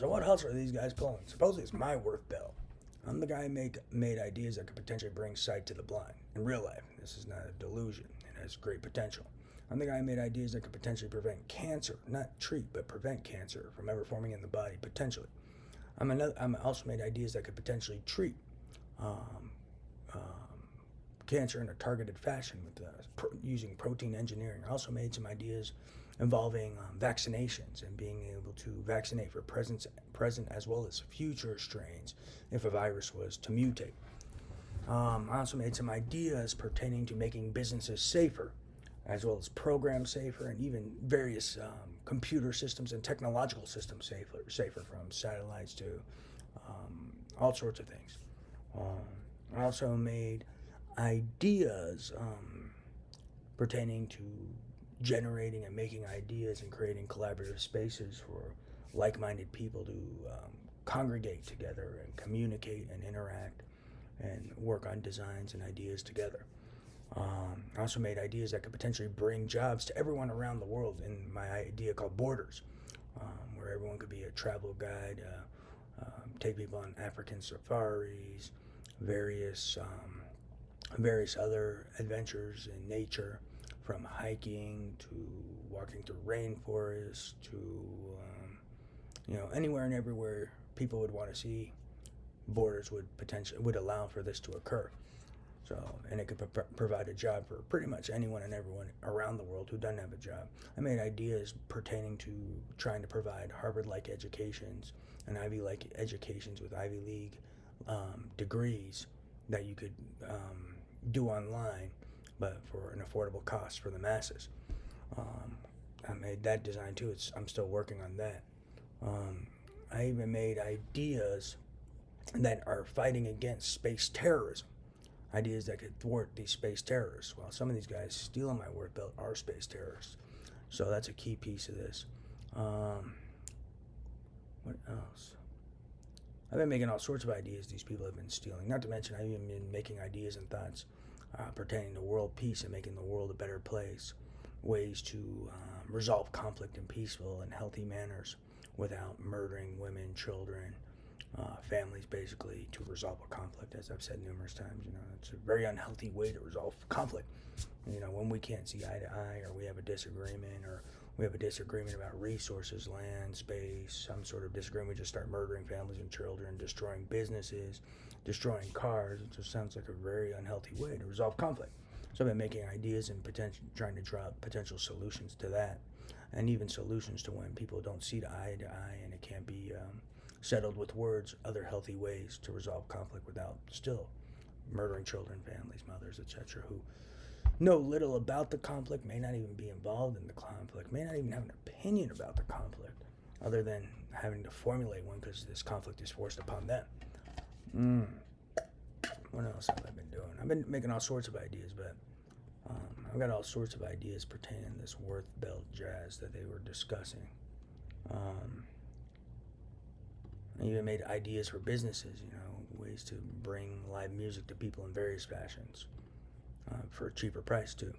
So what else are these guys pulling? Supposedly it's my worth belt. I'm the guy who made ideas that could potentially bring sight to the blind. In real life, this is not a delusion. It has great potential. I'm the guy who made ideas that could potentially prevent cancer, not treat, but prevent cancer from ever forming in the body, potentially. I'm also made ideas that could potentially treat um, cancer in a targeted fashion with using protein engineering. I also made some ideas involving vaccinations and being able to vaccinate for present as well as future strains if a virus was to mutate. I also made some ideas pertaining to making businesses safer, as well as programs safer, and even various computer systems and technological systems safer from satellites to all sorts of things. I also made ideas pertaining to generating and making ideas and creating collaborative spaces for like-minded people to congregate together and communicate and interact and work on designs and ideas together. I also made ideas that could potentially bring jobs to everyone around the world in my idea called Borders, where everyone could be a travel guide, take people on African safaris, various other adventures in nature, from hiking to walking through rainforests to anywhere and everywhere people would want to see. Borders would allow for this to occur. So, and it could provide a job for pretty much anyone and everyone around the world who doesn't have a job. I made ideas pertaining to trying to provide Harvard-like educations and Ivy-like educations with Ivy League degrees that you could do online, but for an affordable cost for the masses. I made that design too. I'm still working on that. I even made ideas that are fighting against space terrorism. Ideas that could thwart these space terrorists. Well, some of these guys stealing my work belt are space terrorists. So that's a key piece of this. What else? I've been making all sorts of ideas these people have been stealing. Not to mention, I've even been making ideas and thoughts pertaining to world peace and making the world a better place. Ways to resolve conflict in peaceful and healthy manners without murdering women, children, families, basically, to resolve a conflict. As I've said numerous times, it's a very unhealthy way to resolve conflict. When we can't see eye to eye, or we have a disagreement, or we have a disagreement about resources, land, space, some sort of disagreement, we just start murdering families and children, destroying businesses, destroying cars. It just sounds like a very unhealthy way to resolve conflict. So I've been making ideas and trying to draw up potential solutions to that, and even solutions to when people don't see eye to eye and it can't be settled with words, other healthy ways to resolve conflict without still murdering children, families, mothers, etc., who know little about the conflict, may not even be involved in the conflict, may not even have an opinion about the conflict, other than having to formulate one because this conflict is forced upon them. What else have I been doing? I've been making all sorts of ideas, but I've got all sorts of ideas pertaining to this Worth Belt jazz that they were discussing. I even made ideas for businesses, ways to bring live music to people in various fashions for a cheaper price too.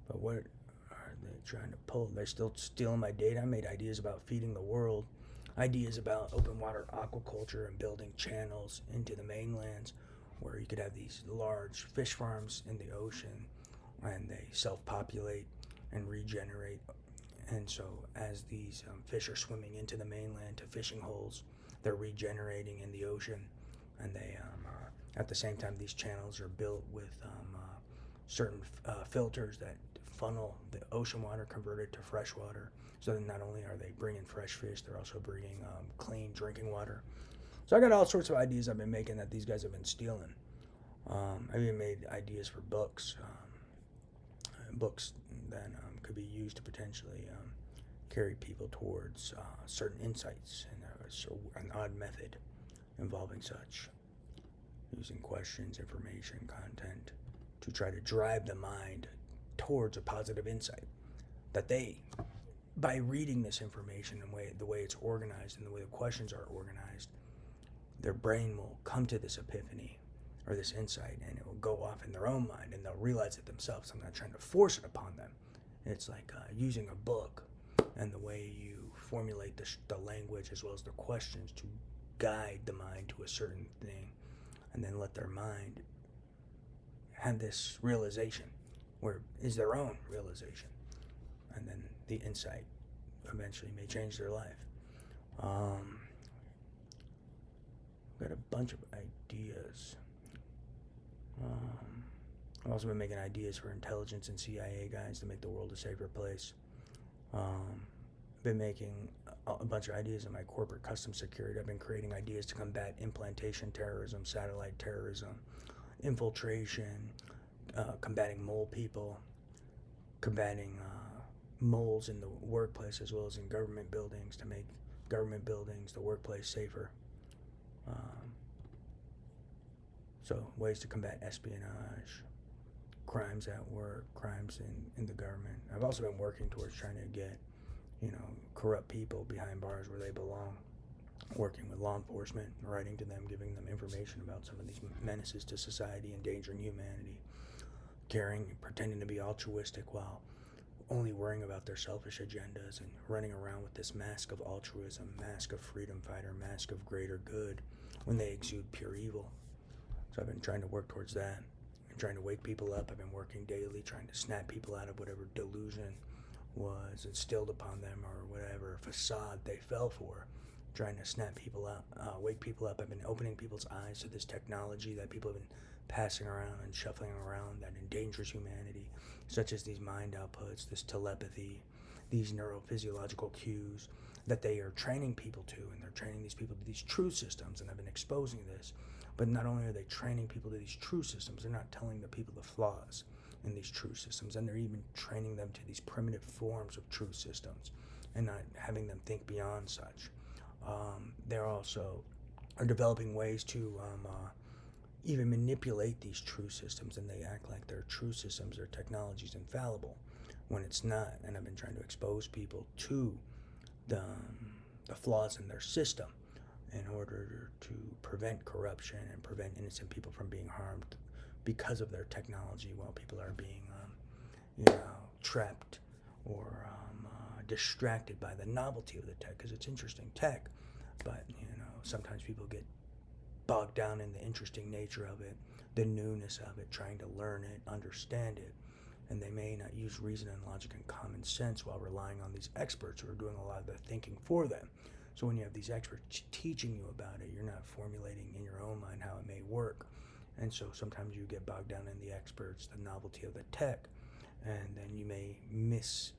But what are they trying to pull? They're still stealing my data. I made ideas about feeding the world, ideas about open water aquaculture and building channels into the mainlands where you could have these large fish farms in the ocean and they self-populate and regenerate. And so as these fish are swimming into the mainland to fishing holes, they're regenerating in the ocean. And they at the same time, these channels are built with certain filters that funnel the ocean water converted to fresh water. So then not only are they bringing fresh fish, they're also bringing clean drinking water. So I got all sorts of ideas I've been making that these guys have been stealing. I've even made ideas for books that could be used to potentially carry people towards certain insights and an odd method involving such, using questions, information, content to try to drive the mind towards a positive insight that they, by reading this information and the way it's organized and the way the questions are organized, their brain will come to this epiphany or this insight, and it will go off in their own mind and they'll realize it themselves. I'm not trying to force it upon them. It's like using a book and the way you formulate the language as well as the questions to guide the mind to a certain thing, and then let their mind have this realization, where is their own realization, and then the insight eventually may change their life. I've got a bunch of ideas. I've also been making ideas for intelligence and CIA guys to make the world a safer place. I've been making a bunch of ideas in my corporate custom security. I've been creating ideas to combat implantation terrorism, satellite terrorism, infiltration, combating mole people, combating moles in the workplace as well as in government buildings, to make government buildings, the workplace, safer. So ways to combat espionage, crimes at work, crimes in the government. I've also been working towards trying to get, corrupt people behind bars where they belong, working with law enforcement, writing to them, giving them information about some of these menaces to society, endangering humanity, pretending to be altruistic while only worrying about their selfish agendas, and running around with this mask of altruism, mask of freedom fighter, mask of greater good, when they exude pure evil. So I've been trying to work towards that, and trying to wake people up. I've been working daily, trying to snap people out of whatever delusion was instilled upon them, or whatever facade they fell for, trying to snap people out, wake people up. I've been opening people's eyes to this technology that people have been passing around and shuffling around that endangers humanity, such as these mind outputs, this telepathy, these neurophysiological cues that they are training people to, and they're training these people to these truth systems, and I've been exposing this. But not only are they training people to these true systems, they're not telling the people the flaws in these true systems, and they're even training them to these primitive forms of true systems and not having them think beyond such. They're also are developing ways to even manipulate these true systems, and they act like their true systems, their technology is infallible when it's not. And I've been trying to expose people to the flaws in their system in order to prevent corruption and prevent innocent people from being harmed because of their technology, while people are being, trapped or distracted by the novelty of the tech, because it's interesting tech, but sometimes people get bogged down in the interesting nature of it, the newness of it, trying to learn it, understand it, and they may not use reason and logic and common sense while relying on these experts who are doing a lot of the thinking for them. So when you have these experts teaching you about it, you're not formulating in your own mind how it may work. And so sometimes you get bogged down in the experts, the novelty of the tech, and then you may miss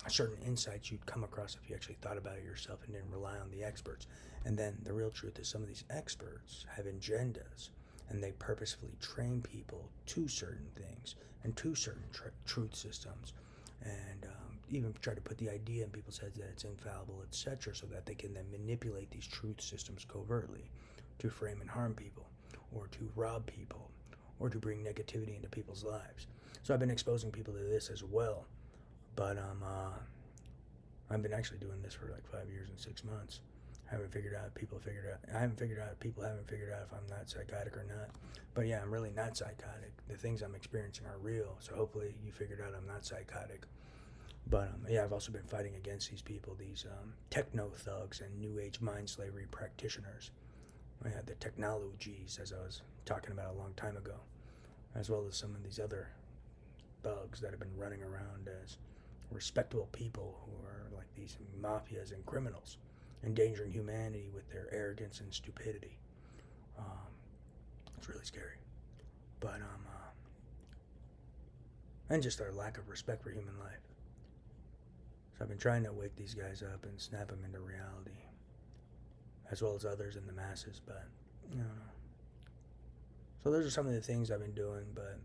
certain insights you'd come across if you actually thought about it yourself and didn't rely on the experts. And then the real truth is some of these experts have agendas, and they purposefully train people to certain things and to certain truth systems, and even try to put the idea in people's heads that it's infallible, etc., so that they can then manipulate these truth systems covertly to frame and harm people, or to rob people, or to bring negativity into people's lives. So I've been exposing people to this as well, but I've been actually doing this for like 5 years and 6 months. I haven't figured out if people haven't figured out if I'm not psychotic or not. But yeah, I'm really not psychotic. The things I'm experiencing are real, so hopefully you figured out I'm not psychotic. But I've also been fighting against these people, these techno thugs and new age mind slavery practitioners. The technologies, as I was talking about a long time ago, as well as some of these other thugs that have been running around as respectable people who are like these mafias and criminals, endangering humanity with their arrogance and stupidity. It's really scary. But and just their lack of respect for human life. So I've been trying to wake these guys up and snap them into reality, as well as others in the masses, but So those are some of the things I've been doing, but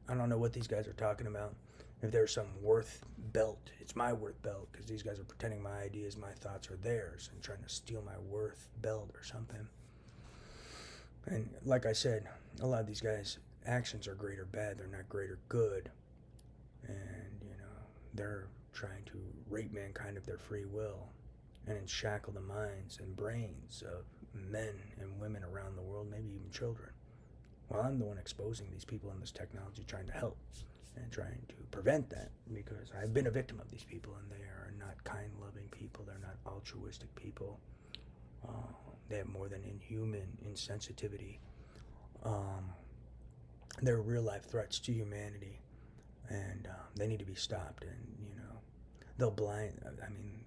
I don't know what these guys are talking about. If there's some worth belt, it's my worth belt, because these guys are pretending my ideas, my thoughts are theirs, and trying to steal my worth belt or something. And like I said, a lot of these guys' actions are great or bad, they're not great or good. And, they're trying to rape mankind of their free will and enshackle the minds and brains of men and women around the world, maybe even children. Well, I'm the one exposing these people in this technology, trying to help and trying to prevent that, because I've been a victim of these people, and they are not kind, loving people. They're not altruistic people. They have more than inhuman insensitivity. They're real life threats to humanity, and they need to be stopped. And they'll blind. I mean,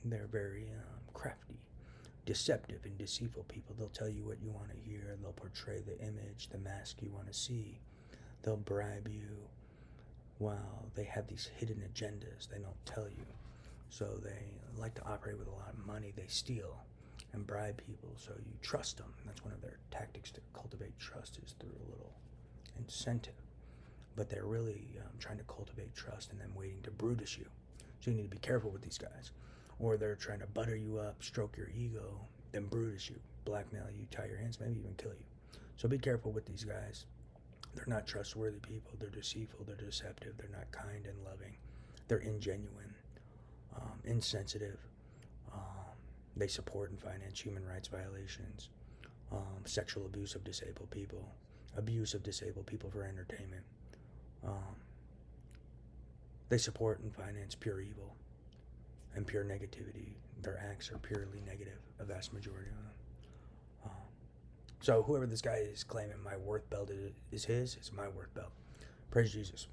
they're very crafty, deceptive, and deceitful people. They'll tell you what you want to hear. They'll portray the image, the mask you want to see. They'll bribe you. Well, they have these hidden agendas they don't tell you. So they like to operate with a lot of money. They steal and bribe people, so you trust them. That's one of their tactics to cultivate trust, is through a little incentive. But they're really trying to cultivate trust and then waiting to brutish you. So you need to be careful with these guys. Or they're trying to butter you up, stroke your ego, then brutish you, blackmail you, tie your hands, maybe even kill you. So be careful with these guys. They're not trustworthy people. They're deceitful. They're deceptive. They're not kind and loving. They're ingenuine, insensitive. They support and finance human rights violations, sexual abuse of disabled people, abuse of disabled people for entertainment. They support and finance pure evil and pure negativity. Their acts are purely negative, a vast majority of them. So whoever this guy is claiming my worth belt is his, it's my worth belt. Praise Jesus.